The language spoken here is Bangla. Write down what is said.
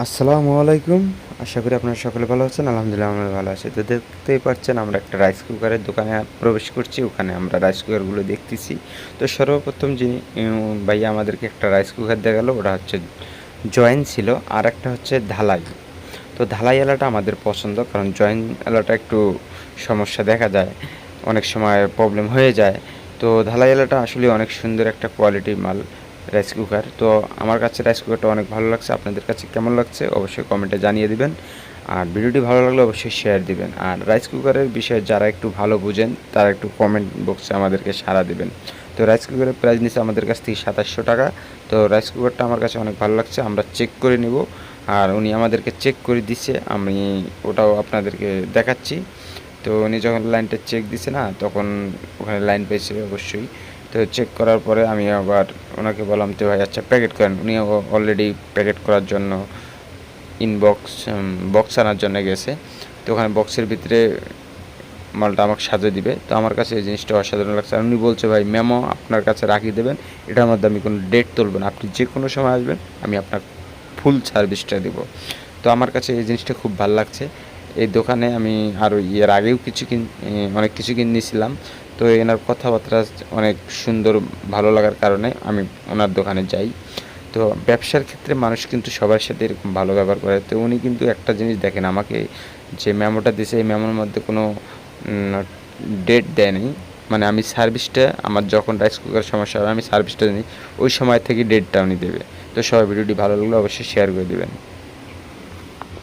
আসসালামু আলাইকুম। আশা করি আপনারা সকলে ভালো আছেন। আলহামদুলিল্লাহ আমরা ভালো আছি। তো দেখতেই পাচ্ছেন আমরা একটা রাইস কুকারের দোকানে প্রবেশ করছি। ওখানে আমরা রাইস কুকারগুলো দেখতেছি। তো সর্বপ্রথম যিনি ভাইয়া আমাদেরকে একটা রাইস কুকার দেখালো, ওটা হচ্ছে জয়েন্ট ছিল। আর একটা হচ্ছে ঢালাই। তো ঢালাই এলাটা আমাদের পছন্দ, কারণ জয়েন্ট এলাটা একটু সমস্যা দেখা যায়, অনেক সময় প্রবলেম হয়ে যায়। তো ঢালাই এলাটা আসলে অনেক সুন্দর একটা কোয়ালিটির মাল রাইস কুকার। তো আমার কাছে রাইস কুকারটা অনেক ভালো লাগছে। আপনাদের কাছে কেমন লাগছে অবশ্যই কমেন্টে জানিয়ে দিবেন। আর ভিডিওটি ভালো লাগলে অবশ্যই শেয়ার দিবেন। আর রাইস কুকারের বিষয়ে যারা একটু ভালো বুঝেন তারা একটু কমেন্ট বক্সে আমাদেরকে সাড়া দিবেন। তো রাইস কুকারের প্রাইস নিচ্ছে আমাদের কাছ থেকে 2700 টাকা। তো রাইস কুকারটা আমার কাছে অনেক ভালো লাগছে, আমরা চেক করে নিব। আর উনি আমাদেরকে চেক করে দিচ্ছে, আমি ওটাও আপনাদেরকে দেখাচ্ছি। তো উনি যখন লাইনটা চেক দিছে না, তখন ওখানে লাইন পেয়েছে অবশ্যই। তো চেক করার পরে আমি আবার ওনাকে বললাম, তো ভাই আচ্ছা প্যাকেট করেন। উনি অলরেডি প্যাকেট করার জন্য বক্স আনার জন্য গেছে। তো ওখানে বক্সের ভিতরে মালটা আমাকে সাজিয়ে দিবে। তো আমার কাছে এই জিনিসটা অসাধারণ লাগছে। আর উনি বলছে, ভাই মেমো আপনার কাছে রাখিয়ে দেবেন, এটার মধ্যে আমি কোনো ডেট তুলব না, আপনি যে কোনো সময় আসবেন আমি আপনার ফুল সার্ভিসটা দেবো। তো আমার কাছে এই জিনিসটা খুব ভালো লাগছে। এই দোকানে আমি আরও এর আগেও অনেক কিছু কিনেছিলাম। তো এনার কথাবার্তা অনেক সুন্দর, ভালো লাগার কারণে আমি ওনার দোকানে যাই। তো ব্যবসার ক্ষেত্রে মানুষ কিন্তু সবার সাথে এরকম ভালো ব্যবহার করে। তো উনি কিন্তু একটা জিনিস দেখেন, আমাকে যে মেমোটা দিয়েছে এই মেমোর মধ্যে কোনো ডেট দেয়নি। মানে আমি সার্ভিসটা, আমার যখন রাইস কুকার সমস্যা হবে আমি সার্ভিসটা নিই, ওই সময় থেকে ডেটটা উনি দেবে। তো সবাই ভিডিওটি ভালো লাগলে অবশ্যই শেয়ার করে দেবেন।